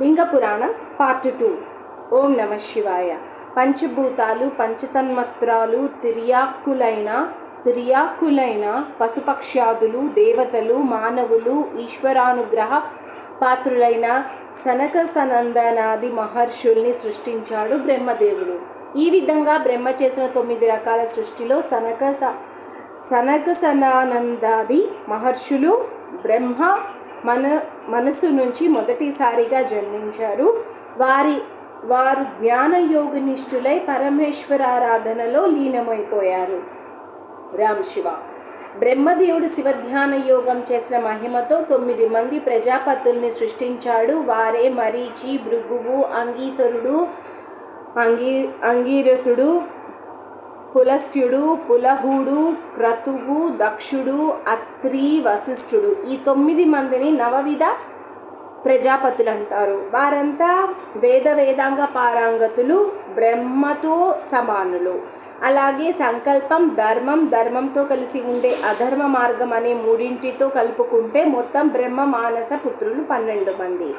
లింగ పురాణం పార్ట్ 2. ఓం నమ శివాయ. పంచభూతాలు, పంచతన్మాత్రాలు, తిర్యాకులైన పశుపక్ష్యాదులు, దేవతలు, మానవులు, ఈశ్వరానుగ్రహ పాత్రులైన సనక సనందనాది మహర్షుల్ని సృష్టించాడు బ్రహ్మదేవుడు. ఈ విధంగా బ్రహ్మ చేసిన 9 రకాల సృష్టిలో సనక సనందాది మహర్షులు బ్రహ్మ మనసు నుంచి మొదటిసారిగా జన్మించారు. వారు జ్ఞానయోగనిష్ఠులై పరమేశ్వరారాధనలో లీనమైపోయారు. రామ్ శివ. బ్రహ్మదేవుడు శివధ్యాన యోగం చేసిన మహిమతో 9 మంది ప్రజాపతుల్ని సృష్టించాడు. వారే మరీచి, భృగువు, అంగీరసుడు, పులస్త్యుడు, పులహుడు, క్రతువు, దక్షుడు, అత్రి, వశిష్ఠుడు. ఈ 9 మందిని నవవిధ ప్రజాపతులు అంటారు. వారంతా వేదాంగ పారంగతులు, బ్రహ్మతో సమానులు. అలాగే సంకల్పం, ధర్మంతో కలిసి ఉండే అధర్మ మార్గం అనే 3టితో కలుపుకుంటే మొత్తం బ్రహ్మ మానస పుత్రులు 12 మంది.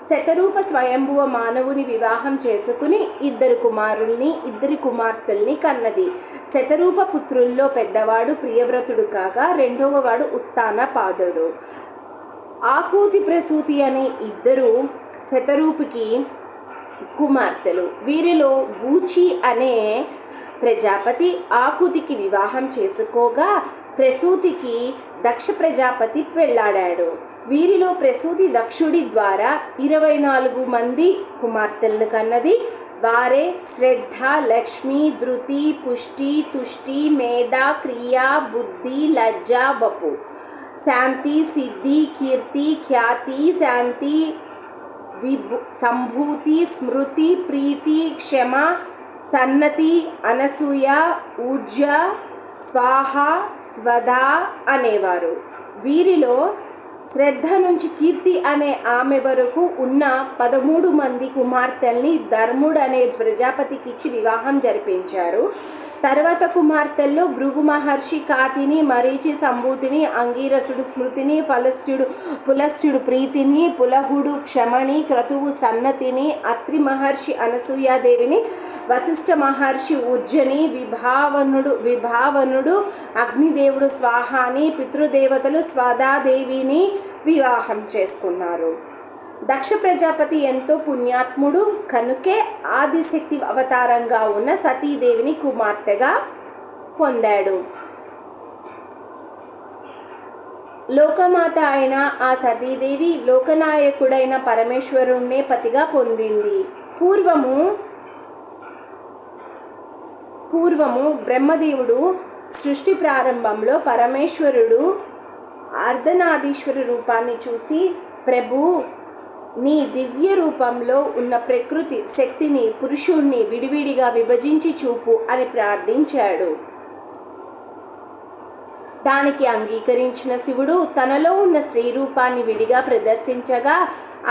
శతరూప స్వయంభువ మానవుని వివాహం చేసుకుని 2 కుమారుల్ని 2 కుమార్తెల్ని కన్నది. శతరూప పుత్రుల్లో పెద్దవాడు ప్రియవ్రతుడు కాగా రెండవవాడు ఉత్తానపాదుడు. ఆకూతి ప్రసూతి అనే 2 శతరూపికి కుమార్తెలు. వీరిలో గూచి అనే ప్రజాపతి ఆకూతికి వివాహం చేసుకోగా ప్రసూతికి దక్ష ప్రజాపతి పెళ్లాడాడు. వీరిలో ప్రసూతి దక్షుడి ద్వారా 24 మంది కుమార్తెలను కన్నది. వారే శ్రద్ధ, లక్ష్మి, ధృతి, పుష్టి, తుష్టి, మేధ, క్రియ, బుద్ధి, లజ్జ, వపు, శాంతి, సిద్ధి, కీర్తి, ఖ్యాతి, శాంతి, సంభూతి, స్మృతి, ప్రీతి, క్షమ, సన్నతి, అనసూయ, ఊర్జ, స్వాహ, స్వధా అనేవారు. వీరిలో శ్రద్ధ నుంచి కీర్తి అనే ఆమె వరకు ఉన్న 13 మంది కుమార్తెల్ని ధర్ముడు అనే ప్రజాపతికి ఇచ్చి వివాహం జరిపించారు. తర్వాత కుమార్తెల్లో భృగు మహర్షి కాతిని, మరీచి సంభూతిని, అంగీరసుడు స్మృతిని, పులస్త్యుడు ప్రీతిని, పులహుడు క్షమని, క్రతువు సన్నతిని, అత్రి మహర్షి అనసూయాదేవిని, వశిష్ఠ మహర్షి ఉజ్జని, విభావనుడు అగ్నిదేవుడు స్వాహాని, పితృదేవతలు స్వదాదేవిని వివాహం చేసుకున్నారు. దక్ష ప్రజాపతి ఎంతో పుణ్యాత్ముడు కనుకే ఆదిశక్తి అవతారంగా ఉన్న సతీదేవిని కుమార్తెగా పొందాడు. లోకమాత అయిన ఆ సతీదేవి లోకనాయకుడైన పరమేశ్వరుణ్ణే పతిగా పొందింది. పూర్వము బ్రహ్మదేవుడు సృష్టి ప్రారంభంలో పరమేశ్వరుడు అర్ధనారీశ్వర రూపాన్ని చూసి, ప్రభు, నీ దివ్య రూపంలో ఉన్న ప్రకృతి శక్తిని, పురుషుణ్ణి విడివిడిగా విభజించి చూపు అని ప్రార్థించాడు. దానికి అంగీకరించిన శివుడు తనలో ఉన్న స్త్రీ రూపాన్ని విడిగా ప్రదర్శించగా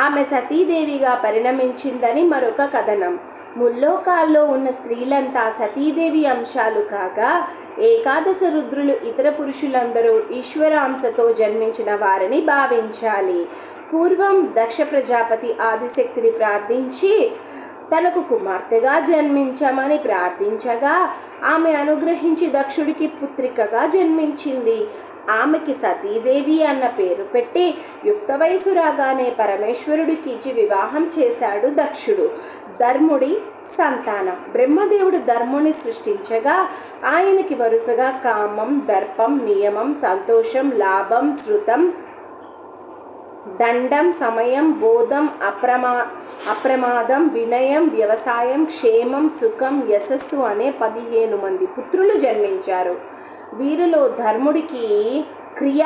ఆమె సతీదేవిగా పరిణమించిందని మరొక కథనం. ముల్లోకాల్లో ఉన్న స్త్రీలంతా సతీదేవి అంశాలు కాగా ఏకాదశ రుద్రులు ఇతర పురుషులందరూ ఈశ్వరాంశతో జన్మించిన వారిని భావించాలి. పూర్వం దక్ష ప్రజాపతి ఆదిశక్తిని ప్రార్థించి తనకు కుమార్తెగా జన్మించమని ప్రార్థించగా ఆమె అనుగ్రహించి దక్షుడికి పుత్రికగా జన్మించింది. ఆమెకి సతీదేవి అన్న పేరు పెట్టి యుక్త వయసు రాగానే పరమేశ్వరుడికి ఇచ్చి వివాహం చేశాడు దక్షుడు. ధర్ముడి సంతానం. బ్రహ్మదేవుడు ధర్ముని సృష్టించగా ఆయనకి వరుసగా కామం, దర్పం, నియమం, సంతోషం, లాభం, శృతం, దండం, సమయం, బోధం, అప్రమాదం, వినయం, వ్యవసాయం, క్షేమం, సుఖం, యశస్సు అనే 15 మంది పుత్రులు జన్మించారు. వీరిలో ధర్ముడికి క్రియ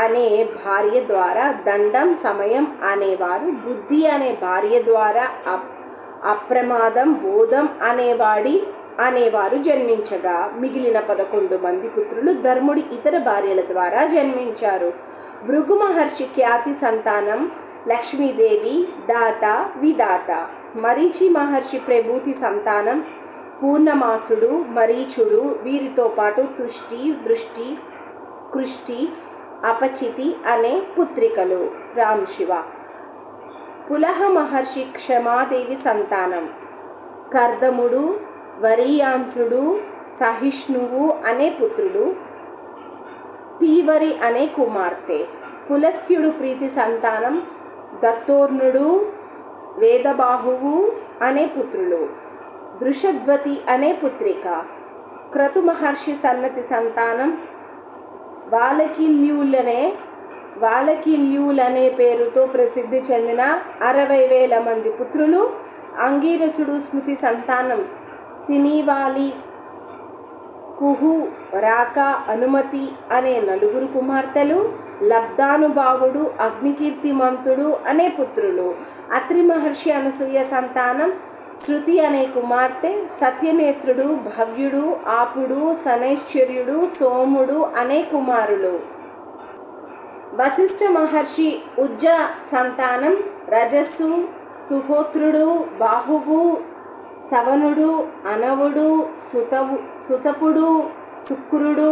అనే భార్య ద్వారా, దండం, సమయం అనేవారు, బుద్ధి అనే భార్య ద్వారా, అప్రమాదం, బోధం అనేవారు జన్మించగా మిగిలిన 11 మంది పుత్రులు ధర్ముడి ఇతర భార్యల ద్వారా జన్మించారు. భృగు మహర్షి ఖ్యాతి సంతానం లక్ష్మీదేవి, దాత, విదాత. మరీచి మహర్షి ప్రభూతి సంతానం పూర్ణమాసుడు, మరీచుడు. వీరితో పాటు తుష్టి, దృష్టి, కృష్టి, అపచితి అనే పుత్రికలు. రామ్ శివ. పులహ మహర్షి క్షమాదేవి సంతానం. కర్దముడు, వరీయాంసుడు, సహిష్ణువు అనే పుత్రుడు, పీవరి అనే కుమార్తె. పులస్త్యుడు ప్రీతి సంతానం. దత్తోర్ణుడు, వేదబాహువు అనే పుత్రులు. దృషద్వతి అనే పుత్రిక. క్రతు మహర్షి సన్నతి సంతానం. వాలకిల్యులనే పేరుతో ప్రసిద్ధి చెందిన 60,000 మంది పుత్రులు. అంగీరసుడు స్మృతి సంతానం. సినీవాలి, కుహు, రాక, అనుమతి అనే 4 కుమార్తెలు. లబ్ధానుభావుడు, అగ్నికీర్తిమంతుడు అనే పుత్రులు. అత్రి మహర్షి అనసూయ సంతానం. శృతి అనే కుమార్తె. సత్యనేత్రుడు, భవ్యుడు, ఆపుడు, శనైశ్చర్యుడు, సోముడు అనే కుమారులు. వశిష్ఠ మహర్షి ఉజ్జ సంతానం. రజస్సు, సుహోత్రుడు, బాహువు, సవనుడు, అనవుడు, సుతపుడు, శుక్రుడు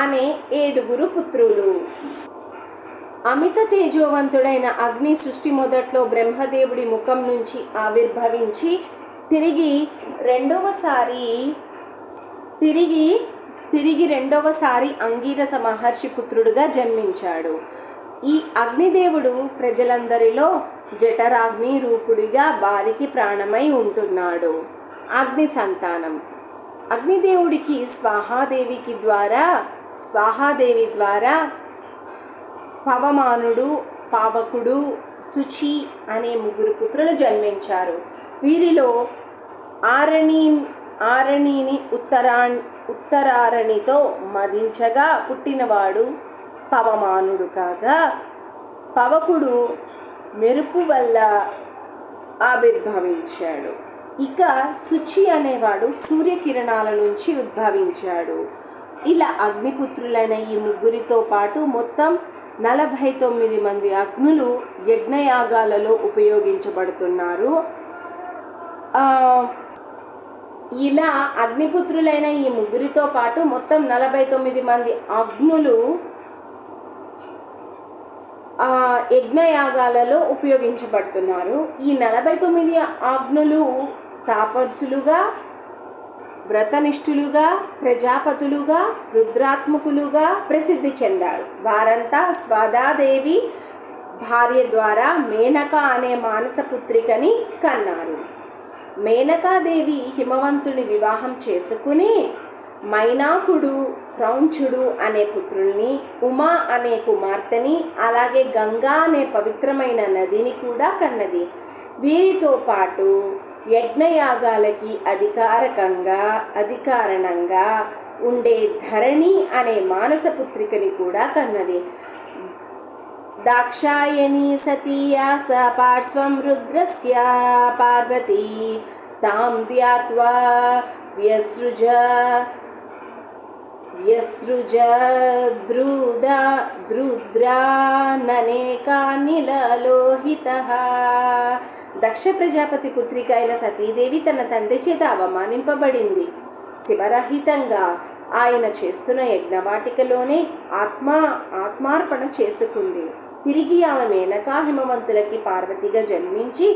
అనే 7 పుత్రులు. అమిత తేజోవంతుడైన అగ్ని సృష్టి మొదట్లో బ్రహ్మదేవుడి ముఖం నుంచి ఆవిర్భవించి తిరిగి రెండవసారి అంగీరస మహర్షి పుత్రుడుగా జన్మించాడు. ఈ అగ్నిదేవుడు ప్రజలందరిలో జఠరాగ్ని రూపుడిగా వారికి ప్రాణమై ఉంటున్నాడు. అగ్ని సంతానం. అగ్నిదేవుడికి స్వాహాదేవి ద్వారా పవమానుడు, పావకుడు, శుచి అనే 3 పుత్రులు జన్మించారు. వీరిలో ఆరణిని ఉత్తరారణితో మదించగా పుట్టినవాడు పవమానుడు కాగా, పవకుడు మెరుపు వల్ల ఆవిర్భవించాడు. ఇక శుచి అనేవాడు సూర్యకిరణాల నుంచి ఉద్భవించాడు. ఇలా అగ్నిపుత్రులైన ఈ 3తో పాటు మొత్తం 49 మంది అగ్నులు యజ్ఞయాగాలలో ఉపయోగించబడుతున్నారు. ఇలా అగ్నిపుత్రులైన ఈ 3తో పాటు మొత్తం 49 మంది అగ్నులు యజ్ఞయాగాలలో ఉపయోగించబడుతున్నారు. ఈ 49 అగ్నులు తాపసులుగా, వ్రతనిష్ఠులుగా, ప్రజాపతులుగా, రుద్రాత్మకులుగా ప్రసిద్ధి చెందారు. వారంతా స్వదాదేవి భార్య ద్వారా మేనక అనే మానస పుత్రికని కన్నారు. మేనకాదేవి హిమవంతుని వివాహం చేసుకుని మైనాకుడు, క్రౌంచుడు అనే పుత్రుల్ని, ఉమా అనే కుమార్తెని, అలాగే గంగా అనే పవిత్రమైన నదిని కూడా కన్నది. వీరితో పాటు యజ్ఞయాగాలకి అధికారణంగా ఉండే ధరణి అనే మానస పుత్రికని కూడా కన్నది. దాక్షాయణి సతీయా స పార్శ్వం రుద్రస్య పార్వతీ తాం ధ్యాత్వా వ్యసృజ ద్రుద్రాననేకానిలలోహితః. దక్ష ప్రజాపతి పుత్రిక అయిన సతీదేవి తన తండ్రి చేత అవమానింపబడింది. శివరహితంగా ఆయన చేస్తున్న యజ్ఞవాటికలోనే ఆత్మార్పణ చేసుకుంది. తిరిగి ఆమె మేనకా హిమవంతులకి పార్వతిగా జన్మించి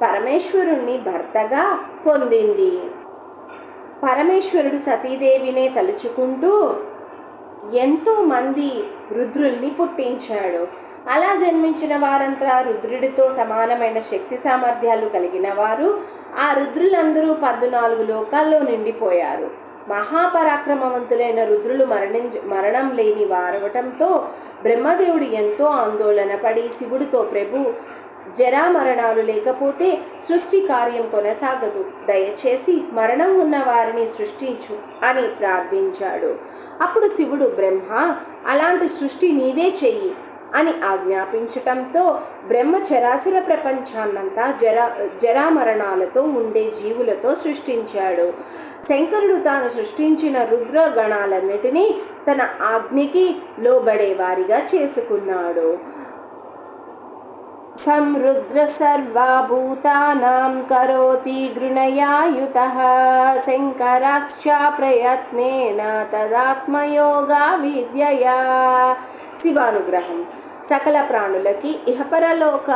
పరమేశ్వరుణ్ణి భర్తగా పొందింది. పరమేశ్వరుడు సతీదేవినే తలుచుకుంటూ ఎంతో మంది రుద్రుల్ని పుట్టించాడు. అలా జన్మించిన వారంతా రుద్రుడితో సమానమైన శక్తి సామర్థ్యాలు కలిగిన వారు. ఆ రుద్రులందరూ 14 లోకాల్లో నిండిపోయారు. మహాపరాక్రమవంతులైన రుద్రులు మరణం లేని వారవటంతో బ్రహ్మదేవుడు ఎంతో ఆందోళన పడి శివుడితో, ప్రభు, జరామరణాలు లేకపోతే సృష్టి కార్యం కొనసాగదు, దయచేసి మరణం ఉన్న వారిని సృష్టించు అని ప్రార్థించాడు. అప్పుడు శివుడు, బ్రహ్మ, అలాంటి సృష్టి నీవే చెయ్యి అని ఆజ్ఞాపించటంతో బ్రహ్మ చరాచర ప్రపంచాన్నంతా జరామరణాలతో ఉండే జీవులతో సృష్టించాడు. శంకరుడు తాను సృష్టించిన రుద్రగణాలన్నిటినీ తన ఆజ్ఞకి లోబడే వారిగా చేసుకున్నాడు. సంరుద్ర సర్వభూతానాం కరోతి గృణయాయుతః శంకరాశ్చ ప్రయత్నేన తదాత్మయోగా విద్యయా. శివానుగ్రహం. సకల ప్రాణులకి ఇహపరలోక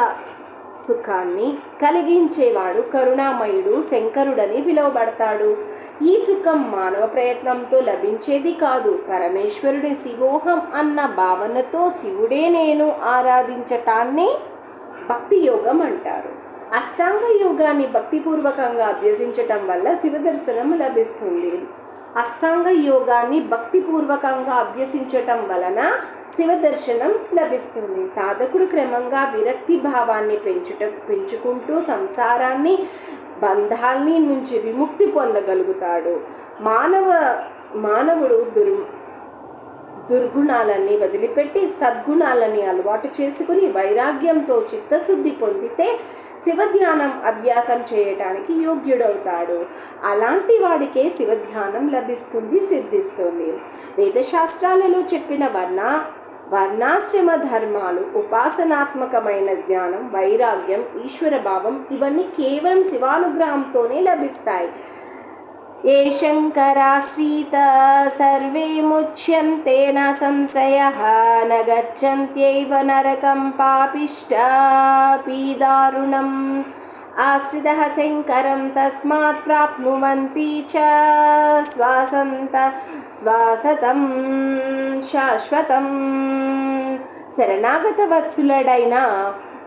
సుఖాన్ని కలిగించేవాడు కరుణామయుడు శంకరుడని పిలువబడతాడు. ఈ సుఖం మానవ ప్రయత్నంతో లభించేది కాదు. పరమేశ్వరుడి శివోహం అన్న భావనతో శివుడే నేను ఆరాధించటాన్ని భక్తి యోగం అంటారు. అష్టాంగ యోగాన్ని భక్తిపూర్వకంగా అభ్యసించటం వల్ల శివ దర్శనం లభిస్తుంది. అష్టాంగ యోగాన్ని భక్తిపూర్వకంగా అభ్యసించటం వలన శివ దర్శనం లభిస్తుంది. సాధకుడు క్రమంగా విరక్తి భావాన్ని పెంచుకుంటూ సంసారాన్ని బంధాల్ని నుంచి విముక్తి పొందగలుగుతాడు. మానవుడు దుర్గుణాలన్నీ వదిలిపెట్టి సద్గుణాలని అలవాటు చేసుకుని వైరాగ్యంతో చిత్తశుద్ధి పొందితే శివధ్యానం అభ్యాసం చేయటానికి యోగ్యుడవుతాడు. అలాంటి వాడికే శివధ్యానం లభిస్తుంది, సిద్ధిస్తుంది. వేదశాస్త్రాలలో చెప్పిన వర్ణాశ్రమ ధర్మాలు, ఉపాసనాత్మకమైన జ్ఞానం, వైరాగ్యం, ఈశ్వర భావం ఇవన్నీ కేవలం శివానుగ్రహంతోనే లభిస్తాయి. ఏ శంకరాశ్రీత సర్వే ముచ్యంతే న సంశయః న గచ్చంత్యైవ నరకం పాపిష్టాపి దారుణం ఆశ్రితః శంకరం తస్మాత్ ప్రాప్నువంతి చ శ్వాసతం శాశ్వతం. శరణాగత వత్సలుడైన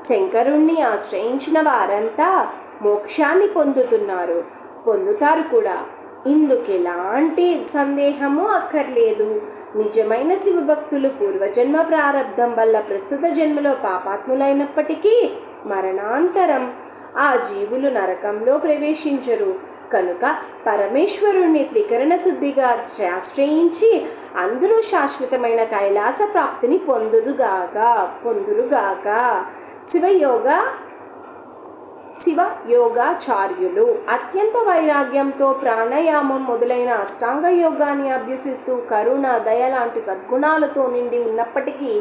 శంకరుణ్ణి ఆశ్రయించిన వారంతా మోక్షాన్ని పొందుతారు కూడా. ఇందుకు ఎలాంటి సందేహము అక్కర్లేదు. నిజమైన శివభక్తులు పూర్వజన్మ ప్రారబ్ధం వల్ల ప్రస్తుత జన్మలో పాపాత్ములైనప్పటికీ మరణాంతరం ఆ జీవులు నరకంలో ప్రవేశించరు. కనుక పరమేశ్వరుణ్ణి త్రికరణ శుద్ధిగా ఆశ్రయించి అందరూ శాశ్వతమైన కైలాస ప్రాప్తిని పొందురుగాక. శివ యోగాచార్యులు అత్యంత వైరాగ్యంతో ప్రాణాయామం మొదలైన అష్టాంగ యోగాన్ని అభ్యసిస్తూ కరుణ, దయ లాంటి సద్గుణాలతో నిండి ఉన్నప్పటికీ,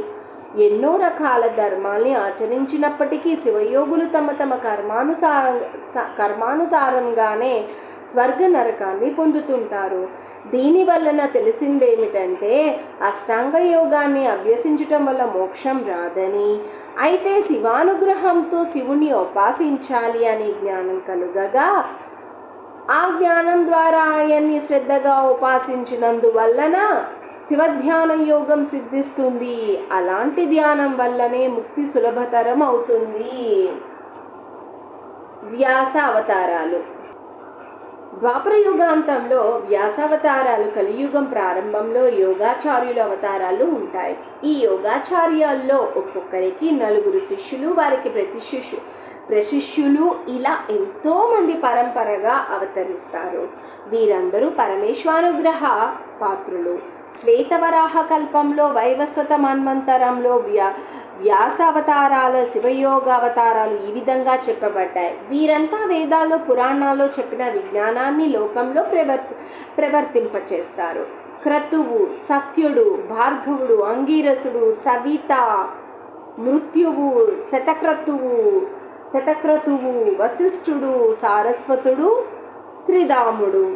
ఎన్నో రకాల ధర్మాల్ని ఆచరించినప్పటికీ శివయోగులు తమ కర్మానుసారంగానే స్వర్గ నరకాన్ని పొందుతుంటారు. దీనివలన తెలిసిందేమిటంటే అష్టాంగ యోగాన్ని అభ్యసించటం వల్ల మోక్షం రాదని, అయితే శివానుగ్రహంతో శివుని ఉపాసించాలి అనే జ్ఞానం కలుగగా ఆ జ్ఞానం ద్వారా ఆయన్ని శ్రద్ధగా ఉపాసించినందువలన శివధ్యాన యోగం సిద్ధిస్తుంది. అలాంటి ధ్యానం వల్లనే ముక్తి సులభతరం అవుతుంది. వ్యాస అవతారాలు. ద్వాపర యుగాంతంలో వ్యాసావతారాలు, కలియుగం ప్రారంభంలో యోగాచార్యుల అవతారాలు ఉంటాయి. ఈ యోగాచార్యాల్లో ఒక్కొక్కరికి 4 శిష్యులు, వారికి ప్రశిష్యులు ఇలా ఎంతోమంది పరంపరగా అవతరిస్తారు. వీరందరూ పరమేశ్వరానుగ్రహ పాత్రులు. శ్వేతవరాహ కల్పంలో, వైవస్వత మన్వంతరంలో వ్యాసావతారాలు, శివయోగ అవతారాలు ఈ విధంగా చెప్పబడ్డాయి. వీరంతా వేదాల్లో, పురాణాల్లో చెప్పిన విజ్ఞానాన్ని లోకంలో ప్రవర్తింపచేస్తారు. క్రతువు, సత్యుడు, భార్గవుడు, అంగీరసుడు, సవిత, మృత్యువు, శతక్రతువు, వశిష్ఠుడు, సారస్వతుడు, త్రిధాముడు,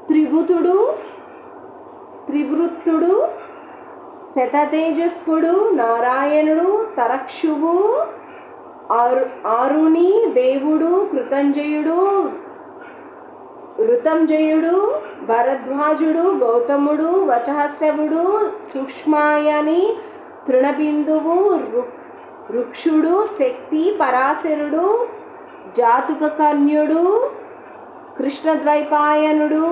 త్రివృత్తుడు, శతతేజస్కుడు, నారాయణుడు, తరక్షువు, ఆరుణి, దేవుడు, ఋతంజయుడు, భరద్వాజుడు, గౌతముడు, వచహశ్రవుడు, సూక్ష్మాయని, తృణబిందువు, రుక్షుడు, శక్తి, పరాశరుడు, జాతుకకర్ణ్యుడు, కృష్ణద్వైపాయనుడు.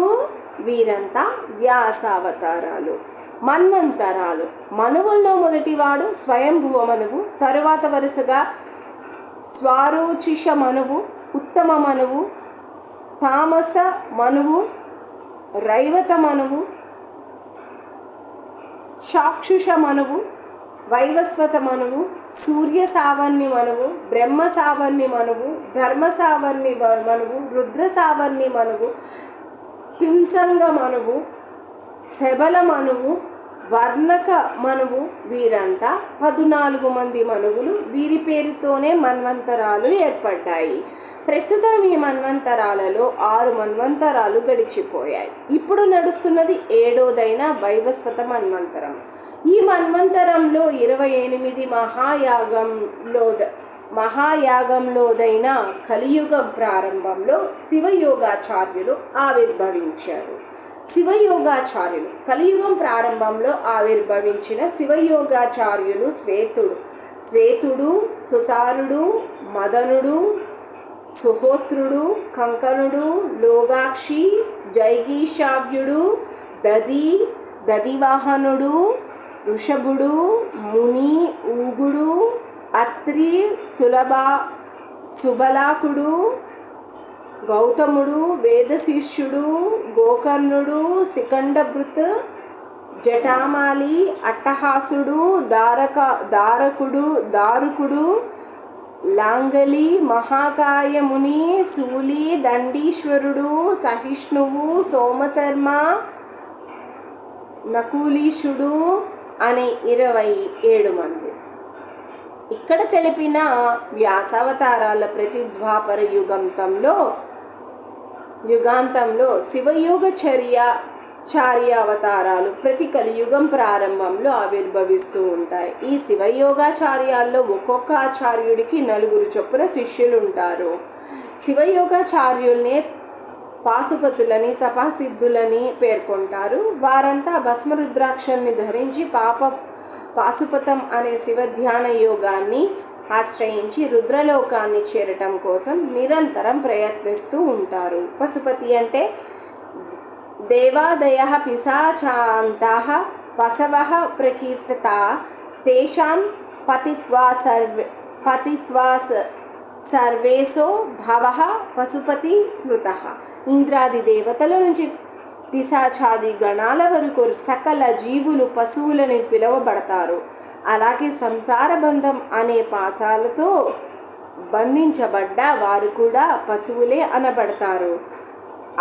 వీరంతా వ్యాసావతారాలు. మన్వంతరాలు. మనువుల్లో మొదటివాడు స్వయంభువ మనువు, తరువాత వరుసగా స్వారోచిష మనువు, ఉత్తమ మనువు, తామస మనువు, రైవత మనువు, చాక్షుష మనువు, వైవస్వత మనువు, సూర్య సావర్ణి మనువు, బ్రహ్మ సావర్ణి మనువు, ధర్మ సావర్ణి మనువు, రుద్ర సావర్ణి మనువు, పింసంగ మనువు, శబల మనువు, వర్ణక మనువు. వీరంతా 14 మంది మనువులు. వీరి పేరుతోనే మన్వంతరాలు ఏర్పడ్డాయి. ప్రస్తుతం ఈ మన్వంతరాలలో 6 మన్వంతరాలు గడిచిపోయాయి. ఇప్పుడు నడుస్తున్నది 7వదైన వైవస్వత మన్వంతరం. ఈ మన్వంతరంలో 28 మహాయాగంలోదైన కలియుగం ప్రారంభంలో శివయోగాచార్యులు ఆవిర్భవించారు. శివయోగాచార్యులు కలియుగం ప్రారంభంలో ఆవిర్భవించిన శివయోగాచార్యులు శ్వేతుడు, సుతారుడు, మదనుడు, సుహోత్రుడు, కంకణుడు, లోగాక్షి, జైగీషావ్యుడు, దదివాహనుడు, ఋషభుడు, ముని, ఊగుడు, అత్రి, సుబలాకుడు, గౌతముడు, వేదశిష్యుడు, గోకర్ణుడు, శిఖండభృత్, జటామాలి, అట్టహాసుడు, దారుకుడు, లాంగలి, మహాకాయముని, శూలి, దండీశ్వరుడు, సహిష్ణువు, సోమశర్మ, నకులీషుడు అనే 27 మంది. ఇక్కడ తెలిపిన వ్యాసావతారాల ప్రతి ద్వాపర యుగాంతంలో శివయోగచార్యావతారాలు ప్రతి కలియుగం ప్రారంభంలో ఆవిర్భవిస్తూ ఉంటాయి. ఈ శివయోగాచార్యాల్లో ఒక్కొక్క ఆచార్యుడికి 4 చొప్పున శిష్యులు ఉంటారు. శివయోగాచార్యుల్నే పాశుపతులని, తపసిద్ధులని పేర్కొంటారు. వారంతా భస్మరుద్రాక్షల్ని ధరించి పాశుపతం అనే శివధ్యాన యోగాన్ని ఆశ్రయించి రుద్రలోకాన్ని చేరటం కోసం నిరంతరం ప్రయత్నిస్తూ ఉంటారు. పశుపతి అంటే దేవాదయ పిశాచాంతాః పశవః ప్రకీర్తితా తేషాం పతిత్వా సర్వేశో భవః పశుపతి స్మృతః. ఇంద్రాది దేవతల నుంచి పిశాచాది గణాల వరకు సకల జీవులు పశువులని పిలువబడతారు. అలాగే సంసార బంధం అనే పాశాలతో బంధించబడ్డ వారు కూడా పశువులే అనబడతారు.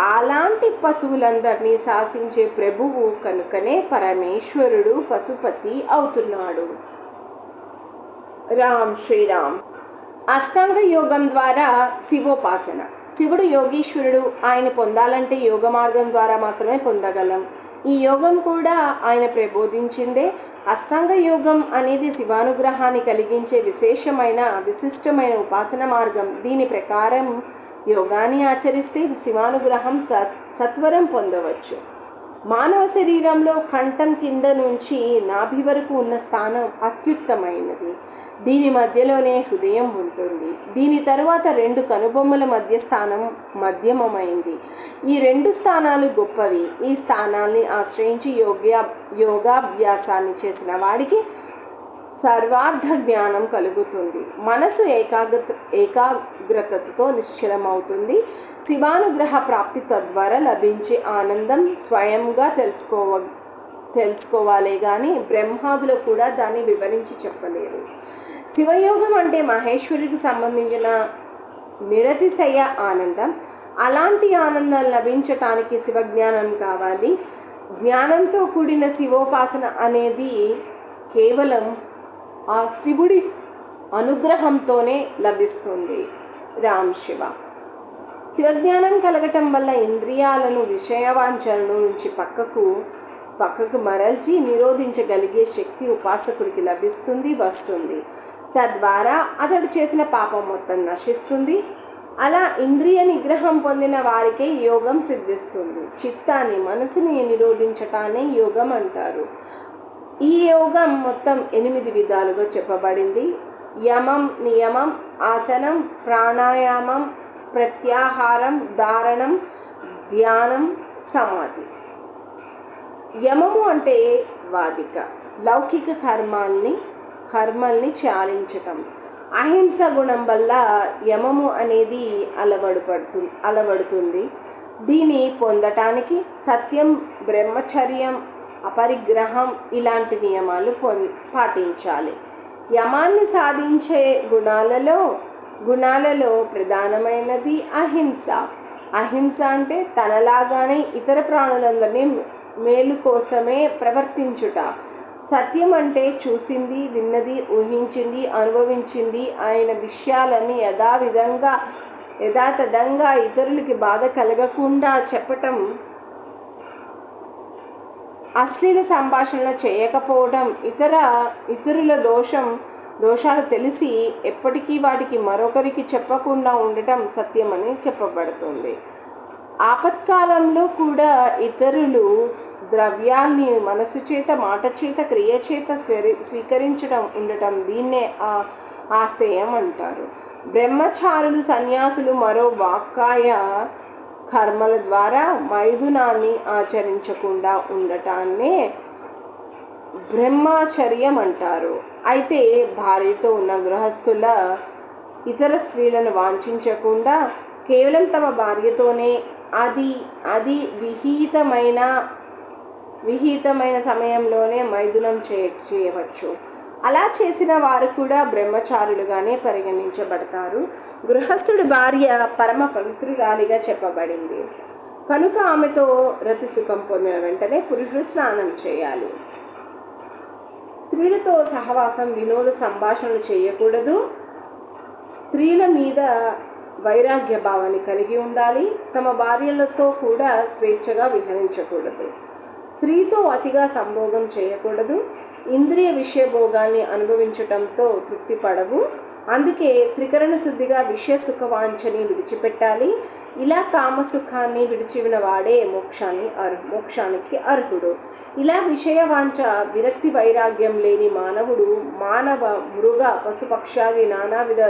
అలాంటి పశువులందరినీ శాసించే ప్రభువు కనుకనే పరమేశ్వరుడు పశుపతి అవుతున్నాడు. శ్రీరామ్. అష్టాంగ యోగం ద్వారా శివోపాసన. శివుడు యోగీశ్వరుడు. ఆయన పొందాలంటే యోగ మార్గం ద్వారా మాత్రమే పొందగలం. ఈ యోగం కూడా ఆయన ప్రబోధించిందే. అష్టాంగ యోగం అనేది శివానుగ్రహాన్ని కలిగించే విశిష్టమైన ఉపాసన మార్గం. దీని ప్రకారం యోగాన్ని ఆచరిస్తే శివానుగ్రహం సత్వరం పొందవచ్చు. మానవ శరీరంలో కంఠం కింద నుంచి నాభి వరకు ఉన్న స్థానం అత్యుత్తమైనది. దీని మధ్యలోనే హృదయం ఉంటుంది. దీని తరువాత 2 కనుబొమ్మల మధ్య స్థానం మధ్యమమైంది. ఈ 2 స్థానాలు గొప్పవి. ఈ స్థానాల్ని ఆశ్రయించి యోగాభ్యాసాన్ని చేసిన వాడికి సర్వార్థ జ్ఞానం కలుగుతుంది. మనసు ఏకాగ్రతతో నిశ్చలమవుతుంది. శివానుగ్రహ ప్రాప్తి తద్వారా లభించే ఆనందం స్వయంగా తెలుసుకోవాలే కానీ బ్రహ్మాదులు కూడా దాన్ని వివరించి చెప్పలేరు. శివయోగం అంటే మహేశ్వరుడికి సంబంధించిన నిరతిశయ ఆనందం. అలాంటి ఆనందం లభించటానికి శివజ్ఞానం కావాలి. జ్ఞానంతో కూడిన శివోపాసన అనేది కేవలం ఆ శివుడి అనుగ్రహంతోనే లభిస్తుంది. శివ. శివజ్ఞానం కలగటం వల్ల ఇంద్రియాలను విషయవాంఛలను నుంచి పక్కకు మరల్చి నిరోధించగలిగే శక్తి ఉపాసకుడికి వస్తుంది. తద్వారా అతడు చేసిన పాపం మొత్తం నశిస్తుంది. అలా ఇంద్రియ నిగ్రహం పొందిన వారికే యోగం సిద్ధిస్తుంది. చిత్తాన్ని, మనసుని నిరోధించటాన్ని యోగం అంటారు. ఈ యోగం మొత్తం 8 విధాలుగా చెప్పబడింది. యమం, నియమం, ఆసనం, ప్రాణాయామం, ప్రత్యాహారం, ధారణం, ధ్యానం, సమాధి. యమము అంటే వాదిక, లౌకిక కర్మల్ని చాలించటం. అహింస గుణం వల్ల యమము అనేది అలవడుతుంది. దీన్ని పొందటానికి సత్యం, బ్రహ్మచర్యం, అపరిగ్రహం ఇలాంటి నియమాలు పాటించాలి. యమాన్ని సాధించే గుణాలలో ప్రధానమైనది అహింస. అహింస అంటే తనలాగానే ఇతర ప్రాణులందరినీ మేలు కోసమే ప్రవర్తించుట. సత్యం అంటే చూసింది, విన్నది, ఊహించింది, అనుభవించింది అయిన విషయాలని యథాతథంగా ఇతరులకి బాధ కలగకుండా చెప్పటం. అశ్లీల సంభాషణ చేయకపోవడం, ఇతరుల దోషం దోషాలు తెలిసి ఎప్పటికీ వాటికి మరొకరికి చెప్పకుండా ఉండటం సత్యమని చెప్పబడుతుంది. ఆపత్కాలంలో కూడా ఇతరులు ద్రవ్యాల్ని మనసు చేత, మాట చేత, క్రియ చేత స్వీకరించడం ఉండటం దీన్నే ఆస్తేయం అంటారు. బ్రహ్మచారులు, సన్యాసులు మరో వాక్కాయ కర్మల ద్వారా మైథునాన్ని ఆచరించకుండా ఉండటాన్నే బ్రహ్మచర్యం అంటారు. అయితే భార్యతో ఉన్న గృహస్థుల ఇతర స్త్రీలను వాంఛించకుండా కేవలం తమ భార్యతోనే అది విహితమైన సమయంలోనే మైథునం చేయవచ్చు. అలా చేసిన వారు కూడా బ్రహ్మచారులుగానే పరిగణించబడతారు. గృహస్థుడి భార్య పరమ పవిత్రురాలిగా చెప్పబడింది కనుక ఆమెతో రతి సుఖం పొందిన వెంటనే పురుషుడు స్నానం చేయాలి. స్త్రీలతో సహవాసం, వినోద సంభాషణలు చేయకూడదు. స్త్రీల మీద వైరాగ్య భావాన్ని కలిగి ఉండాలి. తమ భార్యలతో కూడా స్వేచ్ఛగా విహరించకూడదు. స్త్రీతో అతిగా సంభోగం చేయకూడదు. ఇంద్రియ విషయ భోగాల్ని అనుభవించటంతో తృప్తి పడవు. అందుకే త్రికరణ శుద్ధిగా విషయ సుఖవాంఛని విడిచిపెట్టాలి. ఇలా కామసుఖాన్ని విడిచివిన వాడే మోక్షానికి అర్హుడు. ఇలా విషయవాంఛ, విరక్తి, వైరాగ్యం లేని మానవుడు మానవ, మృగ, పశుపక్షాది నానావిధ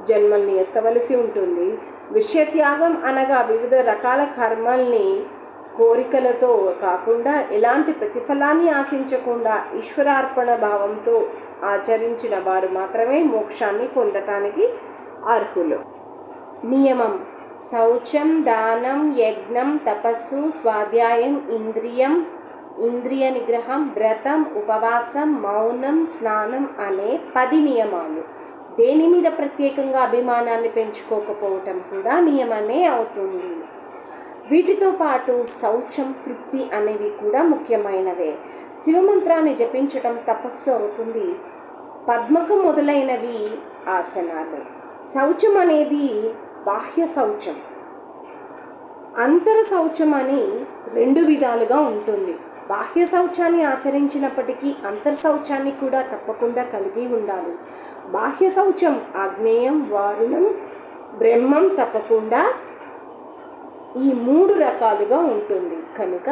జన్మల్ని ఎత్తవలసి ఉంటుంది. విషయత్యాగం అనగా వివిధ రకాల కర్మల్ని కోరికలతో కాకుండా, ఎలాంటి ప్రతిఫలాన్ని ఆశించకుండా ఈశ్వరార్పణ భావంతో ఆచరించిన వారు మాత్రమే మోక్షాన్ని పొందటానికి అర్హులు. నియమం: శౌచం, దానం, యజ్ఞం, తపస్సు, స్వాధ్యాయం, ఇంద్రియ నిగ్రహం, వ్రతం, ఉపవాసం, మౌనం, స్నానం అనే 10 నియమాలు. దేని మీద ప్రత్యేకంగా అభిమానాన్ని పెంచుకోకపోవటం కూడా నియమమే అవుతుంది. వీటితో పాటు శౌచం, తృప్తి అనేవి కూడా ముఖ్యమైనవే. శివమంత్రాన్ని జపించటం తపస్సు అవుతుంది. పద్మకం మొదలైనవి ఆసనాలు. శౌచం అనేది బాహ్య శౌచం, అంతర శౌచం అని 2 విధాలుగా ఉంటుంది. బాహ్య శౌచాన్ని ఆచరించినప్పటికీ అంతర్ శౌచాన్ని కూడా తప్పకుండా కలిగి ఉండాలి. బాహ్య శౌచం ఆగ్నేయం, వారుణం, బ్రహ్మం తప్పకుండా ఈ 3 రకాలుగా ఉంటుంది. కనుక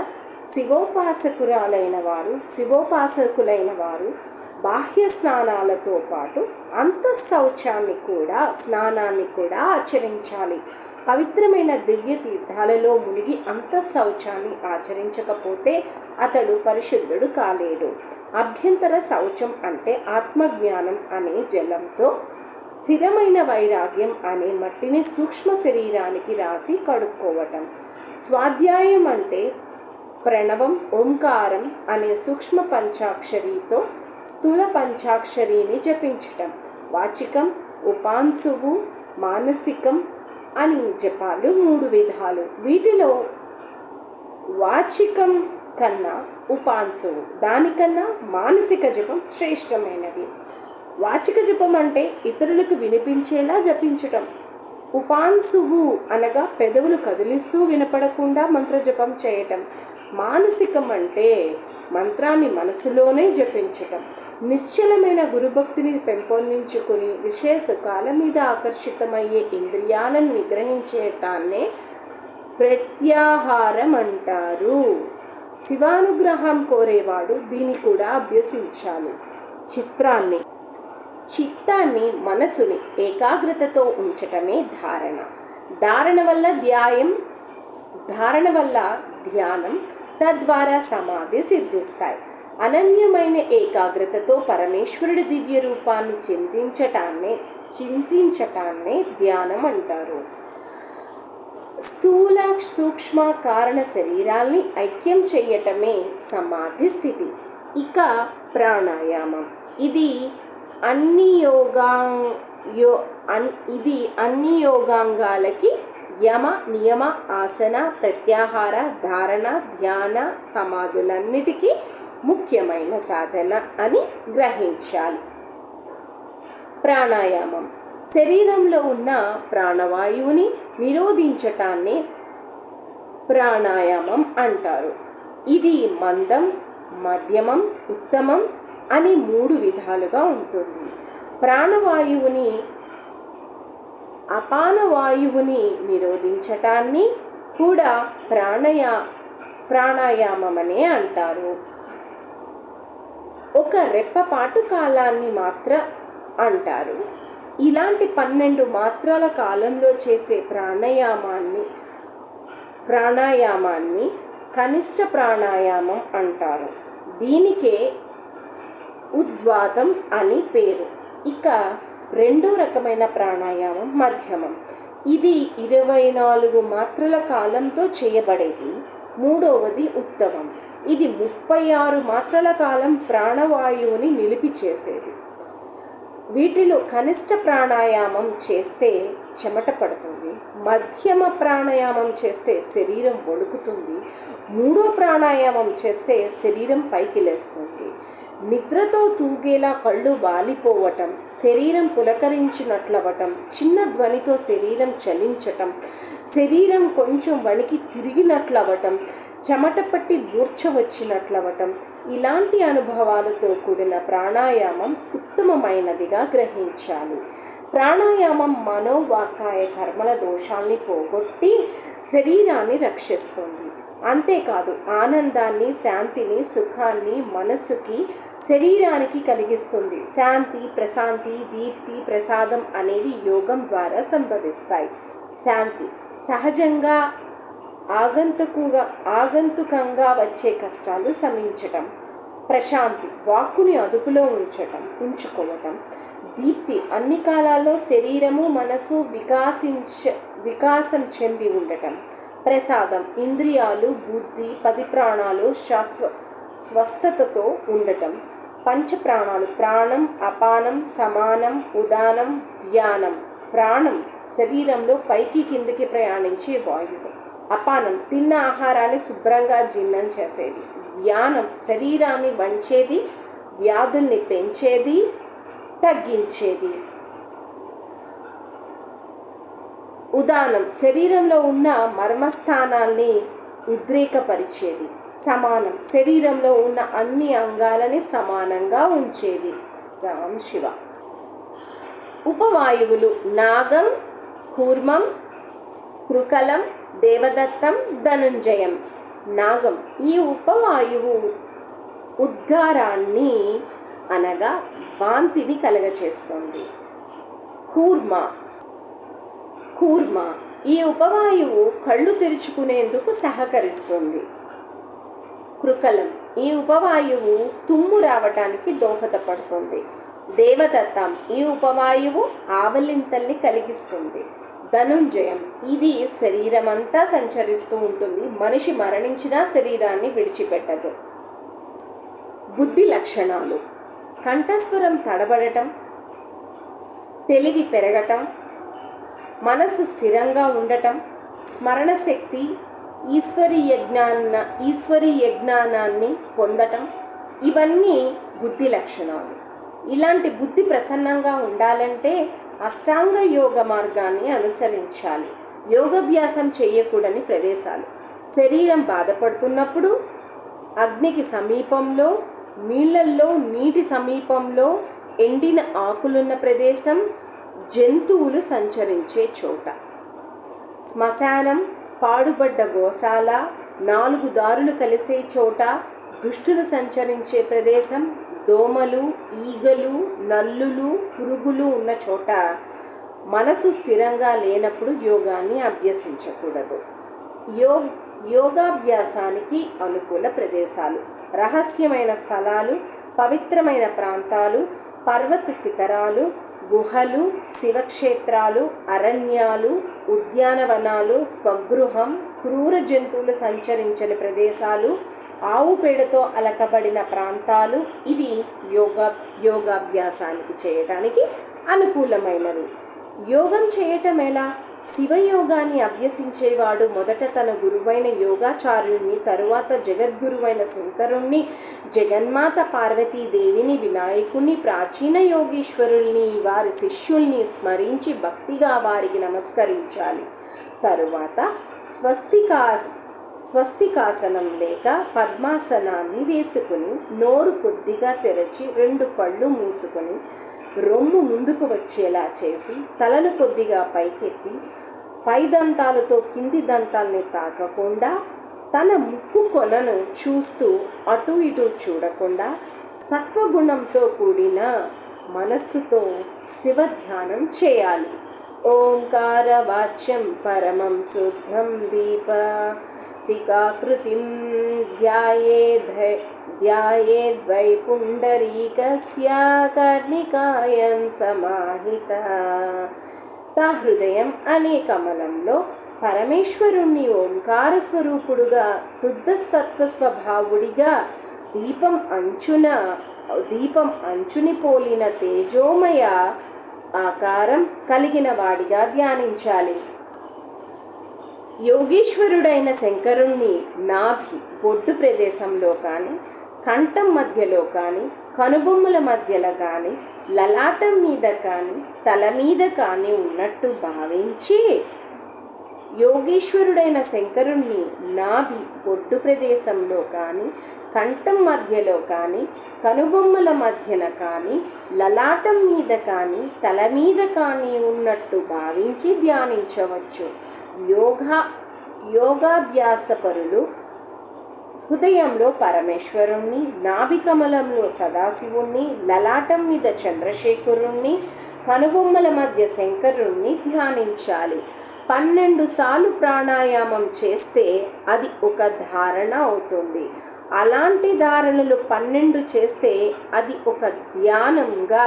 శివోపాసకులైన వారు బాహ్య స్నానాలతో పాటు స్నానాన్ని కూడా ఆచరించాలి. పవిత్రమైన దివ్య తీర్థాలలో మునిగి అంతఃశౌచాన్ని ఆచరించకపోతే అతడు పరిశుద్ధుడు కాలేడు. అభ్యంతర శౌచం అంటే ఆత్మజ్ఞానం అనే జలంతో స్థిరమైన వైరాగ్యం అనే మట్టిని సూక్ష్మ శరీరానికి రాసి కడుక్కోవటం. స్వాధ్యాయం అంటే ప్రణవం, ఓంకారం అనే సూక్ష్మ పంచాక్షరితో స్థూల పంచాక్షరిని జపించటం. వాచికం, ఉపాంశువు, మానసికం అని జపాలు 3 విధాలు. వీటిలో వాచికం కన్నా ఉపాంశువు, దానికన్నా మానసిక జపం శ్రేష్టమైనది. వాచిక జపం అంటే ఇతరులకు వినిపించేలా జపించటం. ఉపాంశువు అనగా పెదవులు కదిలిస్తూ వినపడకుండా మంత్రజపం చేయటం. మానసికం అంటే మంత్రాన్ని మనసులోనే జపించటం. నిశ్చలమైన గురుభక్తిని పెంపొందించుకుని విషయ సుఖాల మీద ఆకర్షితమయ్యే ఇంద్రియాలను నిగ్రహించేటాన్నే ప్రత్యాహారం అంటారు. శివానుగ్రహం కోరేవాడు దీన్ని కూడా అభ్యసించాలి. చిత్తాన్ని, మనసుని ఏకాగ్రతతో ఉంచటమే ధారణ. ధారణ వల్ల ధ్యానం, తద్వారా సమాధి సిద్ధిస్తాయి. అనన్యమైన ఏకాగ్రతతో పరమేశ్వరుడి దివ్య రూపాన్ని చింతించటాన్నే ధ్యానం అంటారు. స్థూల, సూక్ష్మ, కారణ శరీరాల్ని ఐక్యం చెయ్యటమే సమాధి స్థితి. ఇక ప్రాణాయామం. ఇది అన్ని యోగాంగాలకి యమ, నియమ, ఆసన, ప్రత్యాహార, ధారణ, ధ్యాన, సమాధులన్నిటికీ ముఖ్యమైన సాధన అని గ్రహించాలి. ప్రాణాయామం శరీరంలో ఉన్న ప్రాణవాయువుని నిరోధించటాన్ని ప్రాణాయామం అంటారు. ఇది మందం, మధ్యమం, ఉత్తమం అని 3 విధాలుగా ఉంటుంది. ప్రాణవాయువుని అపానవాయువుని నిరోధించటాన్ని కూడా ప్రాణాయామమనే అంటారు. ఒక రెప్పపాటు కాలాన్ని మాత్ర అంటారు. ఇలాంటి 12 మాత్రల కాలంలో చేసే ప్రాణాయామాన్ని కనిష్ట ప్రాణాయామం అంటారు. దీనికే ఉద్వాతం అని పేరు. ఇక రెండో రకమైన ప్రాణాయామం మధ్యమం. ఇది 24 మాత్రల కాలంతో చేయబడేది. మూడవది ఉత్తమం. ఇది 36 మాత్రల కాలం ప్రాణవాయువుని నిలిపి చేసేది. వీటిలో కనిష్ట ప్రాణాయామం చేస్తే చెమట పడుతుంది, మధ్యమ ప్రాణాయామం చేస్తే శరీరం వణుకుతుంది, మూడో ప్రాణాయామం చేస్తే శరీరం పైకి లేస్తుంది. నిద్రతో తూగేలా కళ్ళు వాలిపోవటం, శరీరం పులకరించినట్లవటం, చిన్న ధ్వనితో శరీరం చలించటం, శరీరం కొంచెం వణికి తిరిగినట్లవటం, చెమట పట్టి మూర్ఛ వచ్చినట్లవటం, ఇలాంటి అనుభవాలతో కూడిన ప్రాణాయామం ఉత్తమమైనదిగా గ్రహించాలి. ప్రాణాయామం మనోవాకాయ కర్మల దోషాల్ని పోగొట్టి శరీరాన్ని రక్షిస్తుంది. అంతేకాదు ఆనందాన్ని, శాంతిని, సుఖాన్ని మనస్సుకి, శరీరానికి కలిగిస్తుంది. శాంతి, ప్రశాంతి, దీప్తి, ప్రసాదం అనేవి యోగం ద్వారా సంభవిస్తాయి. శాంతి సహజంగా ఆగంతుకంగా వచ్చే కష్టాలు శమించటం. ప్రశాంతి వాక్కుని అదుపులో ఉంచుకోవటం. దీప్తి అన్ని కాలాల్లో శరీరము మనసు వికాసం చెంది ఉండటం. ప్రసాదం ఇంద్రియాలు, బుద్ధి, 10 ప్రాణాలు స్వస్థతతో ఉండటం. పంచప్రాణాలు ప్రాణం, అపానం, సమానం, ఉదానం, ధ్యానం. ప్రాణం శరీరంలో పైకి కిందికి ప్రయాణించే వాయువు. అపానం తిన్న ఆహారాన్ని శుభ్రంగా జీర్ణం చేసేది. ధ్యానం శరీరాన్ని వంచేది, వ్యాధుల్ని పెంచేది, తగ్గించేది. ఉదానం శరీరంలో ఉన్న మర్మస్థానాల్ని ఉద్రేకపరిచేది. సమానం శరీరంలో ఉన్న అన్ని అంగాలని సమానంగా ఉంచేది. రామ్ శివ. ఉపవాయువులు నాగం, కూర్మం, కృకలం, దేవదత్తం, ధనుంజయం. నాగం ఈ ఉపవాయువు ఉద్గారాన్ని అనగా వాంతిని కలగచేస్తుంది. కూర్మ ఈ ఉపవాయువు కళ్ళు తెరుచుకునేందుకు సహకరిస్తుంది. కృకలం ఈ ఉపవాయువు తుమ్ము రావటానికి దోహదపడుతుంది. దేవదత్తం ఈ ఉపవాయువు ఆవలింతల్ని కలిగిస్తుంది. ధనుంజయం ఇది శరీరమంతా సంచరిస్తూ ఉంటుంది. మనిషి మరణించినా శరీరాన్ని విడిచిపెట్టదు. బుద్ధి లక్షణాలు: కంఠస్వరం తడబడటం, తెలివి పెరగటం, మనసు స్థిరంగా ఉండటం, స్మరణ శక్తి, ఈశ్వరీయ జ్ఞానాన్ని పొందటం, ఇవన్నీ బుద్ధి లక్షణాలు. ఇలాంటి బుద్ధి ప్రసన్నంగా ఉండాలంటే అష్టాంగ యోగ మార్గాన్ని అనుసరించాలి. యోగాభ్యాసం చేయకూడని ప్రదేశాలు: శరీరం బాధపడుతున్నప్పుడు అగ్నికి సమీపంలో, నీళ్ళల్లో నీటి సమీపంలో, ఎండిన ఆకులున్న ప్రదేశం, జంతువులు సంచరించే చోట. శ్మశానం, పాడుబడ్డ గోశాల, 4 దారులు కలిసే చోట, దుష్టులు సంచరించే ప్రదేశం, దోమలు, ఈగలు, నల్లులు, పురుగులు ఉన్న చోట మనసు స్థిరంగా లేనప్పుడు యోగాన్ని అభ్యసించకూడదు. యోగాభ్యాసానికి అనుకూల ప్రదేశాలు: రహస్యమైన స్థలాలు, పవిత్రమైన ప్రాంతాలు, పర్వత శిఖరాలు, గుహలు, శివక్షేత్రాలు, అరణ్యాలు, ఉద్యానవనాలు, స్వగృహం, క్రూర జంతువులు సంచరించని ప్రదేశాలు, ఆవు పేడతో అలకబడిన ప్రాంతాలు. ఇవి యోగాభ్యాసానికి చేయడానికి అనుకూలమైనవి. యోగం చేయటం ఎలా? శివయోగాన్ని అభ్యసించేవాడు మొదట తన గురువైన యోగాచార్యుణ్ణి, తరువాత జగద్గురువైన శంకరుణ్ణి, జగన్మాత పార్వతీదేవిని, వినాయకుణ్ణి, ప్రాచీన యోగీశ్వరుల్ని, వారి శిష్యుల్ని స్మరించి భక్తిగా వారికి నమస్కరించాలి. తరువాత స్వస్తికాసనం లేక పద్మాసనాన్ని వేసుకుని, నోరు కొద్దిగా తెరచి 2 కళ్ళు మూసుకొని రొమ్ము ముందుకు వచ్చేలా చేసి తలను కొద్దిగా పైకెత్తి పై దంతాలతో కింది దంతాల్ని తాకకుండా తన ముక్కు కొనను చూస్తూ అటు ఇటు చూడకుండా సత్వగుణంతో కూడిన మనస్సుతో శివ ధ్యానం చేయాలి. ఓంకార వాచ్యం పరమం శుద్ధం దీప సికాకృతిం ధ్యాయేద్వై పుండరీకస్య కర్ణికాయం సమాహిత. తా హృదయం అనే కమలంలో పరమేశ్వరుణ్ణి ఓంకార స్వరూపుడుగా శుద్ధ సత్వ స్వభావుడిగా దీపం అంచుని పోలిన తేజోమయ ఆకారం కలిగిన వాడిగా ధ్యానించాలి. యోగీశ్వరుడైన శంకరుణ్ణి నాభి బొడ్డు ప్రదేశంలో కానీ, కంఠం మధ్యలో కానీ, కనుబొమ్మల మధ్యలో కానీ, లలాటం మీద కానీ, తల మీద కానీ ఉన్నట్టు భావించి యోగీశ్వరుడైన శంకరుణ్ణి నాభి బొడ్డు ప్రదేశంలో కానీ, కంఠం మధ్యలో కానీ, కనుబొమ్మల మధ్యన కానీ, లలాటం మీద కానీ, తల మీద కానీ ఉన్నట్టు భావించి ధ్యానించవచ్చు. యోగాభ్యాసపరులు హృదయంలో పరమేశ్వరుణ్ణి, నాభికమలంలో సదాశివుణ్ణి, లలాటం మీద చంద్రశేఖరుణ్ణి, కనుబొమ్మల మధ్య శంకరుణ్ణి ధ్యానించాలి. 12 సార్లు ప్రాణాయామం చేస్తే అది ఒక ధారణ అవుతుంది. అలాంటి ధారణలు 12 చేస్తే అది ఒక ధ్యానంగా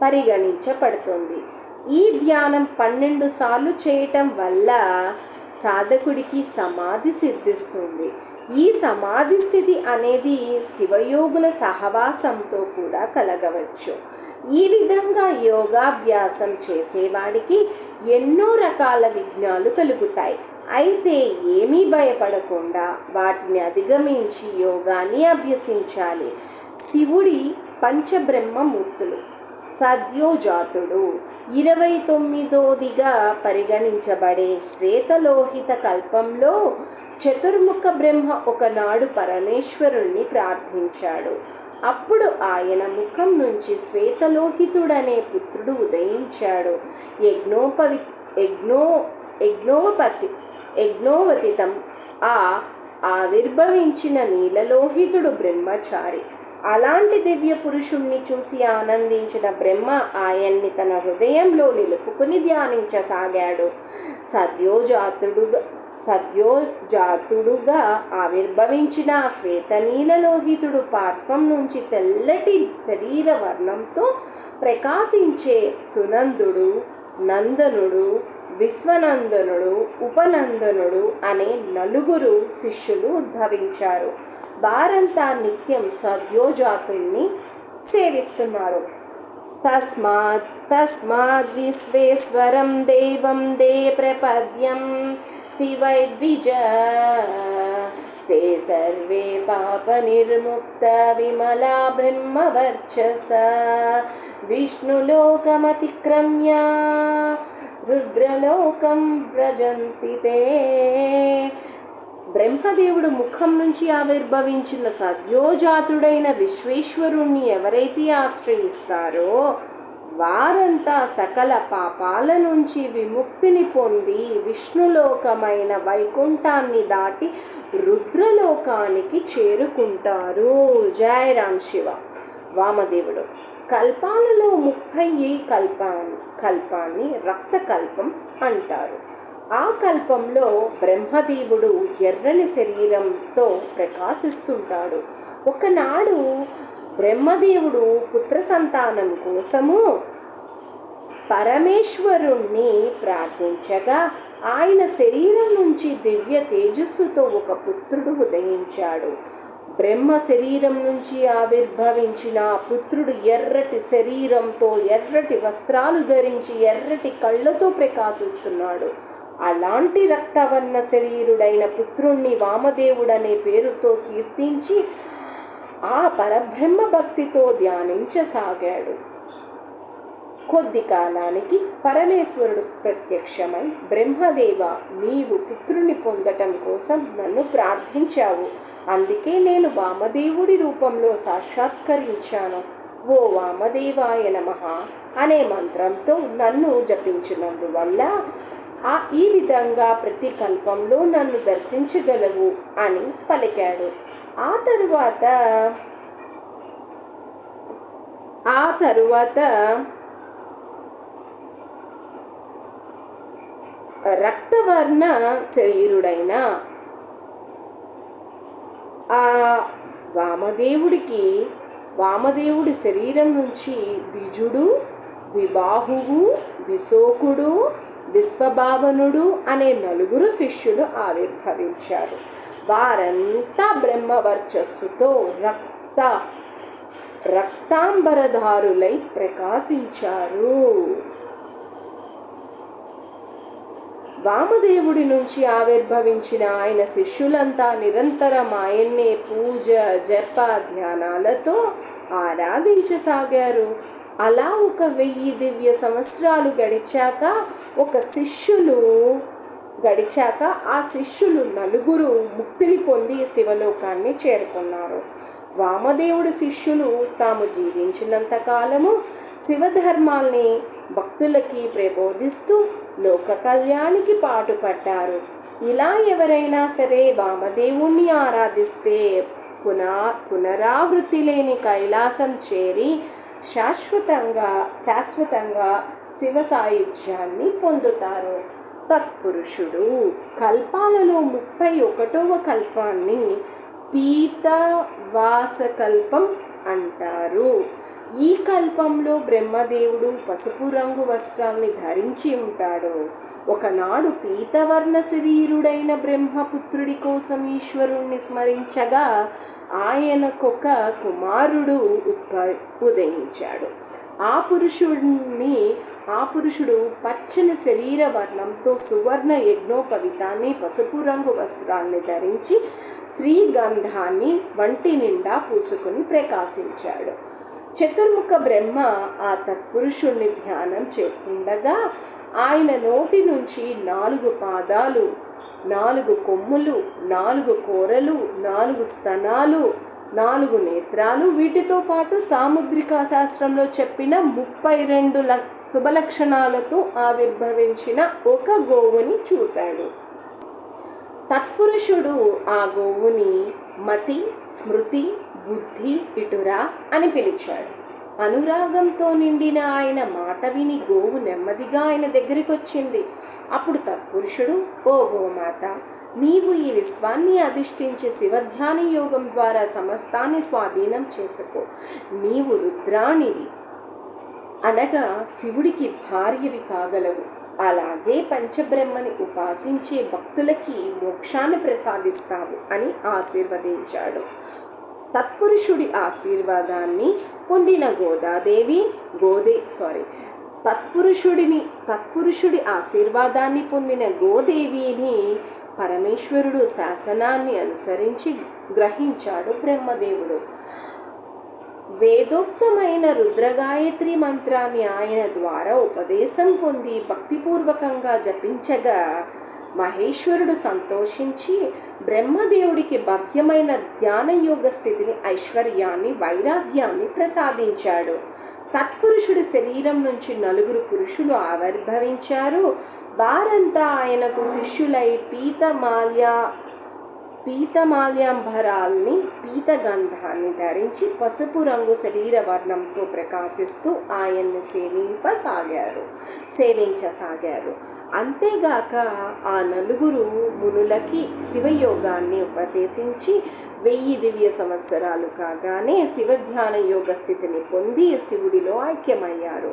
పరిగణించబడుతుంది. ఈ ధ్యానం 12 సార్లు చేయటం వల్ల సాధకుడికి సమాధి సిద్ధిస్తుంది. ఈ సమాధి స్థితి అనేది శివయోగుల సహవాసంతో కూడా కలగవచ్చు. ఈ విధంగా యోగాభ్యాసం చేసేవాడికి ఎన్నో రకాల విఘ్నాలు కలుగుతాయి. అయితే ఏమీ భయపడకుండా వాటిని అధిగమించి యోగాన్ని అభ్యసించాలి. శివుడి పంచబ్రహ్మమూర్తులు. సద్యోజాతుడు 29వదిగా పరిగణించబడే శ్వేతలోహిత కల్పంలో చతుర్ముఖ బ్రహ్మ ఒకనాడు పరమేశ్వరుణ్ణి ప్రార్థించాడు. అప్పుడు ఆయన ముఖం నుంచి శ్వేతలోహితుడనే పుత్రుడు ఉదయించాడు. యజ్ఞోవతితం ఆవిర్భవించిన నీలలోహితుడు బ్రహ్మచారి. అలాంటి దివ్య పురుషుణ్ణి చూసి ఆనందించిన బ్రహ్మ ఆయన్ని తన హృదయంలో నిలుపుకుని ధ్యానించసాగాడు. సద్యోజాతుడుగా ఆవిర్భవించిన శ్వేతనీలలోహితుడు పార్శ్వం నుంచి తెల్లటి శరీర వర్ణంతో ప్రకాశించే సునందుడు, నందనుడు, విశ్వనందనుడు, ఉపనందనుడు అనే 4 శిష్యులు ఉద్భవించారు. వారంతా నిత్యం సద్యోజాతుల్ని సేవిస్తున్నారు. తస్మాద్ విశ్వేశ్వరం దేవం దే ప్రపద్యం వై ద్విజ తే సర్వే పాప నిర్ముక్త విమలా బ్రహ్మవర్చస విష్ణులోకమతిక్రమ్య రుద్రలోకం వ్రజంతి తే. బ్రహ్మదేవుడు ముఖం నుంచి ఆవిర్భవించిన సద్యోజాతుడైన విశ్వేశ్వరుణ్ణి ఎవరైతే ఆశ్రయిస్తారో వారంతా సకల పాపాల నుంచి విముక్తిని పొంది విష్ణులోకమైన వైకుంఠాన్ని దాటి రుద్రలోకానికి చేరుకుంటారు. జయ రామ్ శివ. వామదేవుడు. కల్పాలలో 30 కల్పాన్ని రక్తకల్పం అంటారు. ఆ కల్పంలో బ్రహ్మదేవుడు ఎర్రని శరీరంతో ప్రకాశిస్తుంటాడు. ఒకనాడు బ్రహ్మదేవుడు పుత్ర సంతానం కోసము పరమేశ్వరుణ్ణి ప్రార్థించగా ఆయన శరీరం నుంచి దివ్య తేజస్సుతో ఒక పుత్రుడు ఉదయించాడు. బ్రహ్మ శరీరం నుంచి ఆవిర్భవించిన పుత్రుడు ఎర్రటి శరీరంతో, ఎర్రటి వస్త్రాలు ధరించి, ఎర్రటి కళ్ళతో ప్రకాశిస్తున్నాడు. అలాంటి రక్తవర్ణ శరీరుడైన పుత్రుణ్ణి వామదేవుడనే పేరుతో కీర్తించి ఆ పరబ్రహ్మ భక్తితో ధ్యానించసాగాడు. కొద్ది కాలానికి పరమేశ్వరుడు ప్రత్యక్షమై, బ్రహ్మదేవ, నీవు పుత్రుని పొందటం కోసం నన్ను ప్రార్థించావు. అందుకే నేను వామదేవుడి రూపంలో సాక్షాత్కరించాను. ఓ వామదేవాయ నమః అనే మంత్రంతో నన్ను జపించినందువల్ల ఈ విధంగా ప్రతి కల్పంలో నన్ను దర్శించగలవు అని పలికాడు. ఆ తరువాత రక్తవర్ణ శరీరుడైన ఆ వామదేవుడి శరీరం నుంచి ద్విజుడు, ద్విబాహువు, విశోకుడు, విశ్వభావనుడు అనే 4 శిష్యులు ఆవిర్భవించారు. వారంతా బ్రహ్మవర్చస్సుతో రక్తాంబరధారులై ప్రకాశించారు. వామదేవుడి నుంచి ఆవిర్భవించిన ఆయన శిష్యులంతా నిరంతరం ఆయన్నే పూజ, జప, ధ్యానాలతో ఆరాధించసాగారు. అలా 1000 దివ్య సంవత్సరాలు గడిచాక ఆ శిష్యులు 4 ముక్తిని పొంది శివలోకాన్ని చేరుకున్నారు. వామదేవుడి శిష్యులు తాము జీవించినంత కాలము శివధర్మాల్ని భక్తులకి ప్రబోధిస్తూ లోక కళ్యాణికి పాటుపడ్డారు. ఇలా ఎవరైనా సరే వామదేవుణ్ణి ఆరాధిస్తే పునరావృత్తి లేని కైలాసం చేరి శాశ్వతంగా శివ సాయుధ్యాన్ని పొందుతారు. తత్పురుషుడు కల్పాలలో 31వ కల్పాన్ని పీతవాసకల్పం అంటారు. ఈ కల్పంలో బ్రహ్మదేవుడు పసుపు రంగు వస్త్రాల్ని ధరించి ఉంటాడు. ఒకనాడు పీతవర్ణ శరీరుడైన బ్రహ్మపుత్రుడి కోసం ఈశ్వరుణ్ణి స్మరించగా ఆయనకొక కుమారుడు ఉదయించాడు. ఆ పురుషుడు పచ్చని శరీర వర్ణంతో సువర్ణ యజ్ఞోపవితాన్ని, పసుపు రంగు వస్త్రాల్ని ధరించి శ్రీగంధాన్ని వంటి నిండా పూసుకుని ప్రకాశించాడు. చతుర్ముఖ బ్రహ్మ ఆ తత్పురుషుణ్ణి ధ్యానం చేస్తుండగా ఆయన నోటి నుంచి 4 పాదాలు, 4 కొమ్ములు, 4 కోరలు, 4 స్తనాలు, 4 నేత్రాలు, వీటితో పాటు సాముద్రిక శాస్త్రంలో చెప్పిన 32 శుభలక్షణాలతో ఆవిర్భవించిన ఒక గోవుని చూశాడు. తత్పురుషుడు ఆ గోవుని మతి, స్మృతి, బుద్ధి, ఇటురా అని పిలిచాడు. అనురాగంతో నిండిన ఆయన మాట విని గోవు నెమ్మదిగా ఆయన దగ్గరికి వచ్చింది. అప్పుడు తత్పురుషుడు, ఓ గోమాత, నీవు ఈ విశ్వాన్ని అధిష్ఠించే శివధ్యాన యోగం ద్వారా సమస్తాన్ని స్వాధీనం చేసుకో. నీవు రుద్రాణివి, అనగా శివుడికి భార్యవి కాగలవు. అలాగే పంచబ్రహ్మని ఉపాసించే భక్తులకి మోక్షాన్ని ప్రసాదిస్తావు అని ఆశీర్వదించాడు. తత్పురుషుడి ఆశీర్వాదాన్ని పొందిన తత్పురుషుడి ఆశీర్వాదాన్ని పొందిన గోదేవిని పరమేశ్వరుడు శాసనాన్ని అనుసరించి గ్రహించాడు బ్రహ్మదేవుడు. వేదోక్తమైన రుద్రగాయత్రి మంత్రాన్ని ఆయన ద్వారా ఉపదేశం పొంది భక్తిపూర్వకంగా జపించగా మహేశ్వరుడు సంతోషించి బ్రహ్మదేవుడికి భవ్యమైన ధ్యానయోగ స్థితిని, ఐశ్వర్యాన్ని, వైరాగ్యాన్ని ప్రసాదించాడు. తత్పురుషుడి శరీరం నుంచి 4 పురుషులు ఆవిర్భవించారు. వారంతా ఆయనకు శిష్యులై పీతమాల్యాంబరాల్ని, పీతగంధాన్ని ధరించి పసుపు రంగు శరీర వర్ణంతో ప్రకాశిస్తూ ఆయన్ని సేవించసాగారు. అంతేగాక ఆ 4 మునులకి శివయోగాన్ని ఉపదేశించి 1000 దివ్య సంవత్సరాలు కాగానే శివధ్యాన యోగ స్థితిని పొంది శివుడిలో ఐక్యమయ్యారు.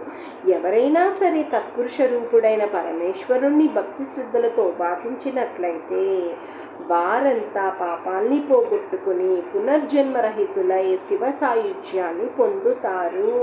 ఎవరైనా సరే తత్పురుష రూపుడైన పరమేశ్వరుణ్ణి భక్తి శ్రద్ధలతో ఉపాసించినట్లయితే వారంతా పాపాల్ని పోగొట్టుకుని పునర్జన్మరహితులై శివ సాయుధ్యాన్ని పొందుతారు.